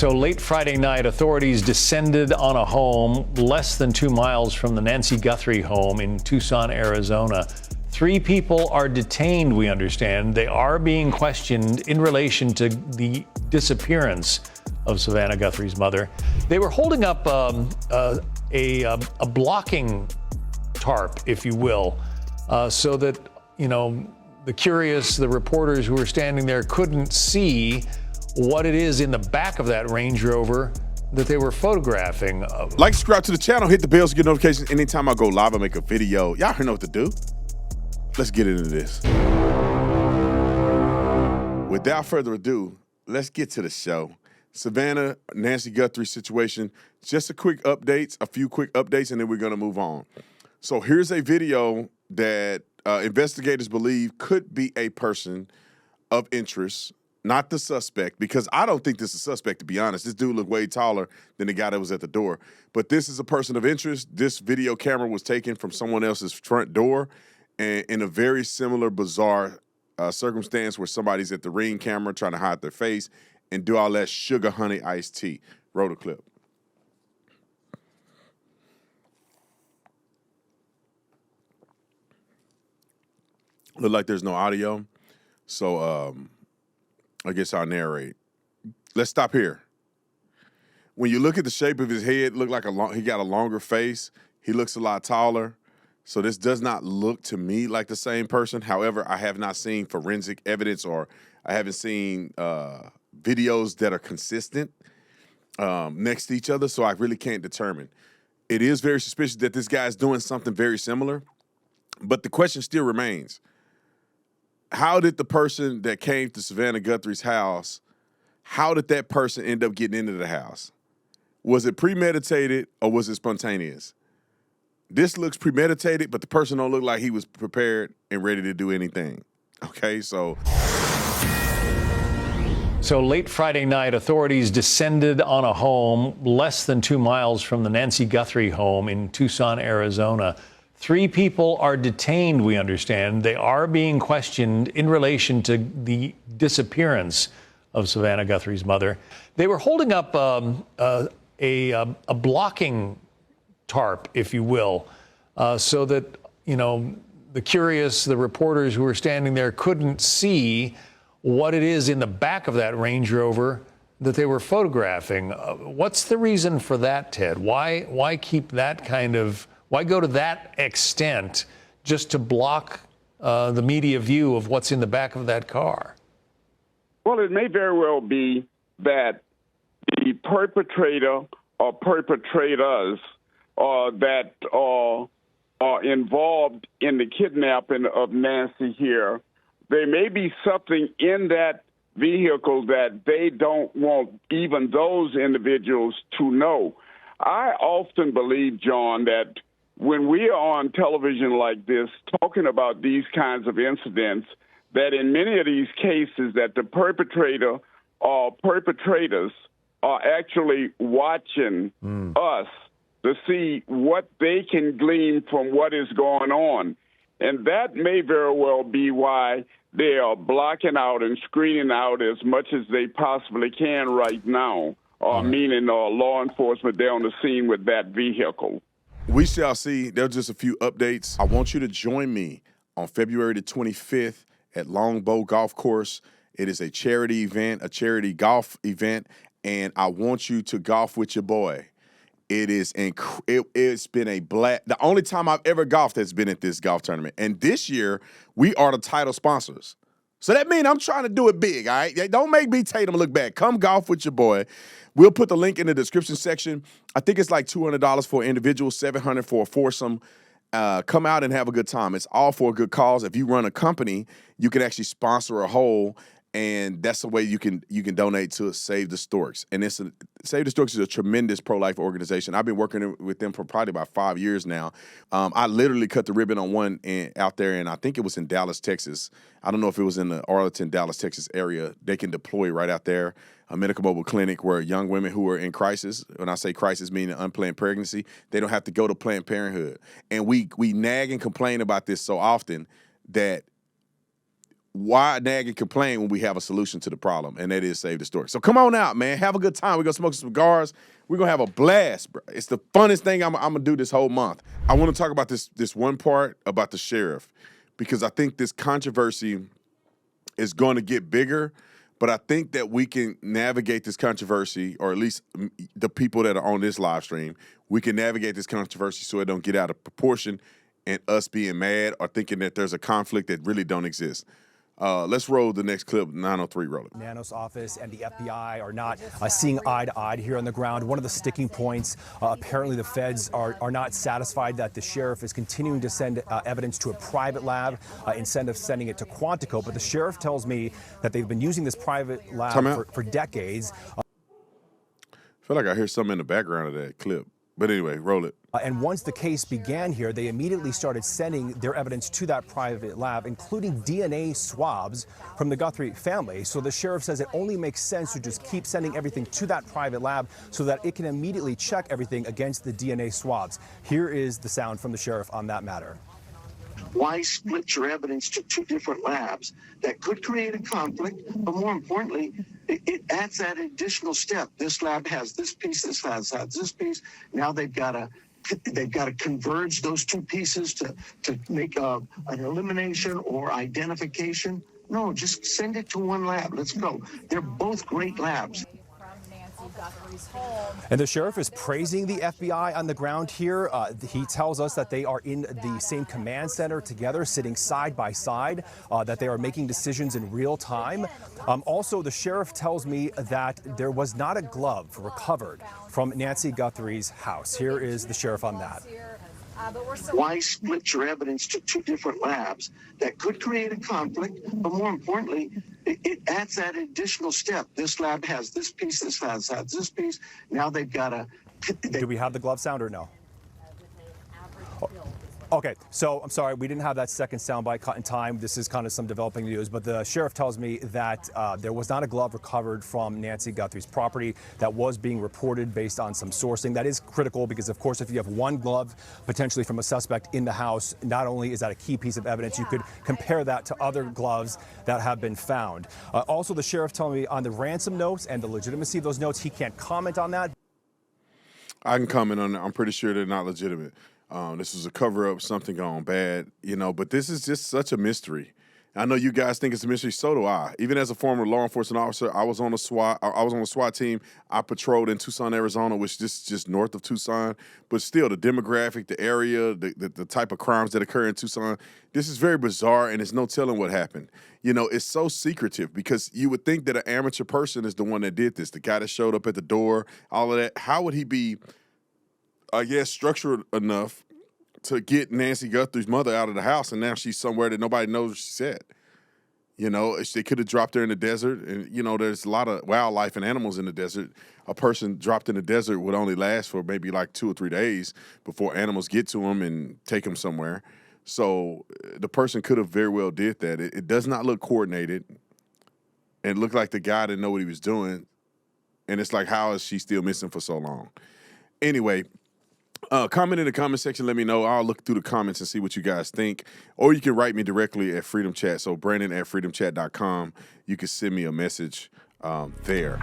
So late Friday night, authorities descended on a home less than 2 miles from the Nancy Guthrie home in Tucson, Arizona. 3 people are detained, we understand. They are being questioned in relation to the disappearance of Savannah Guthrie's mother. They were holding up a blocking tarp, if you will, so that, the curious, the reporters who were standing there couldn't see what it is in the back of that Range Rover that they were photographing. Like, subscribe to the channel, hit the bell to get notifications anytime I go live. I make a video. Y'all know what to do. Let's get into this. Without further ado, let's get to the show. Savannah, Nancy Guthrie situation. Just a few quick updates, and then we're gonna move on. So here's a video that investigators believe could be a person of interest, not the suspect, because I don't think this is a suspect, to be honest. This dude looked way taller than the guy that was at the door. But this is a person of interest. This video camera was taken from someone else's front door, and in a very similar, bizarre circumstance where somebody's at the Ring camera trying to hide their face and do all that sugar honey iced tea. Roll the clip. Look like there's no audio, so I guess I'll narrate. Let's stop here. When you look at the shape of his head, look like he got a longer face. He looks a lot taller. So this does not look to me like the same person. However, I have not seen forensic evidence, or I haven't seen videos that are consistent next to each other, so I really can't determine. It is very suspicious that this guy is doing something very similar, but the question still remains. How did the person that came to Savannah Guthrie's house, how did that person end up getting into the house? Was it premeditated or was it spontaneous? This looks premeditated, but the person don't look like he was prepared and ready to do anything. Okay, so late Friday night, authorities descended on a home less than 2 miles from the Nancy Guthrie home in Tucson, Arizona. 3 people are detained, we understand. They are being questioned in relation to the disappearance of Savannah Guthrie's mother. They were holding up a blocking tarp, if you will, so that, the curious, the reporters who were standing there couldn't see what it is in the back of that Range Rover that they were photographing. What's the reason for that, Ted? Why keep that kind of... Why go to that extent just to block the media view of what's in the back of that car? Well, it may very well be that the perpetrator or perpetrators that are involved in the kidnapping of Nancy here, there may be something in that vehicle that they don't want even those individuals to know. I often believe, John, that when we are on television like this, talking about these kinds of incidents, that in many of these cases that the perpetrator or perpetrators are actually watching us to see what they can glean from what is going on. And that may very well be why they are blocking out and screening out as much as they possibly can right now, meaning law enforcement, they're on the scene with that vehicle. We shall see. There's just a few updates. I want you to join me on February the 25th at Longbow Golf Course. It is a charity event, a charity golf event, and I want you to golf with your boy. It's been a blast. The only time I've ever golfed has been at this golf tournament. And this year, we are the title sponsors. So that means I'm trying to do it big, all right? Don't make me Tatum look bad. Come golf with your boy. We'll put the link in the description section. I think it's like $200 for an individual, $700 for a foursome. Come out and have a good time. It's all for a good cause. If you run a company, you can actually sponsor a hole, and that's the way you can donate to Save the Storks. And Save the Storks is a tremendous pro-life organization. I've been working with them for probably about 5 years now. I literally cut the ribbon on one out there, and I think it was in Dallas, Texas. I don't know if it was in the Arlington, Dallas, Texas area. They can deploy right out there. A medical mobile clinic where young women who are in crisis, when I say crisis meaning unplanned pregnancy, they don't have to go to Planned Parenthood. And we nag and complain about this so often that why nag and complain when we have a solution to the problem, and that is save the story. So come on out, man. Have a good time. We're going to smoke some cigars. We're going to have a blast, bro. It's the funnest thing I'm going to do this whole month. I want to talk about this one part about the sheriff, because I think this controversy is going to get bigger, but I think that we can navigate this controversy, or at least the people that are on this live stream, we can navigate this controversy so it don't get out of proportion and us being mad or thinking that there's a conflict that really don't exist. Let's roll the next clip. 903, roll it. Nanos office and the FBI are not seeing eye to eye here on the ground. One of the sticking points, apparently the feds are not satisfied that the sheriff is continuing to send evidence to a private lab instead of sending it to Quantico. But the sheriff tells me that they've been using this private lab for decades. I feel like I hear something in the background of that clip. But anyway, roll it. And once the case began here, they immediately started sending their evidence to that private lab, including DNA swabs from the Guthrie family. So the sheriff says it only makes sense to just keep sending everything to that private lab so that it can immediately check everything against the DNA swabs. Here is the sound from the sheriff on that matter. Why split your evidence to two different labs? That could create a conflict, but more importantly, it adds that additional step. This lab has this piece, this lab has this piece. Now they've got to converge those two pieces to make an elimination or identification. No, just send it to one lab. Let's go. They're both great labs. And the sheriff is praising the FBI on the ground here. He tells us that they are in the same command center together, sitting side by side, that they are making decisions in real time. Also, the sheriff tells me that there was not a glove recovered from Nancy Guthrie's house. Here is the sheriff on that. Why split your evidence to two different labs? That could create a conflict, but more importantly, it adds that additional step. This lab has this piece, this lab has this piece. Now they've got to... Do we have the glove sound or no? Okay, so I'm sorry, we didn't have that second soundbite cut in time. This is kind of some developing news, but the sheriff tells me that there was not a glove recovered from Nancy Guthrie's property. That was being reported based on some sourcing. That is critical because, of course, if you have one glove potentially from a suspect in the house, not only is that a key piece of evidence, you could compare that to other gloves that have been found. Also, the sheriff telling me on the ransom notes and the legitimacy of those notes, he can't comment on that. I can comment on that. I'm pretty sure they're not legitimate. This was a cover-up, something gone bad, but this is just such a mystery. I know you guys think it's a mystery, so do I. Even as a former law enforcement officer, I was on a SWAT team. I patrolled in Tucson, Arizona, which is just north of Tucson. But still, the demographic, the area, the type of crimes that occur in Tucson, this is very bizarre, and there's no telling what happened. It's so secretive because you would think that an amateur person is the one that did this, the guy that showed up at the door, all of that. How would he be, I guess, structured enough to get Nancy Guthrie's mother out of the house, and now she's somewhere that nobody knows where she's at? They could have dropped her in the desert, and, there's a lot of wildlife and animals in the desert. A person dropped in the desert would only last for maybe like 2 or 3 days before animals get to them and take them somewhere. So the person could have very well did that. It does not look coordinated, and it looked like the guy didn't know what he was doing, and it's like, how is she still missing for so long? Anyway, comment in the comment section. Let me know. I'll look through the comments and see what you guys think. Or you can write me directly at Freedom Chat. So Brandon@freedomchat.com. You can send me a message there.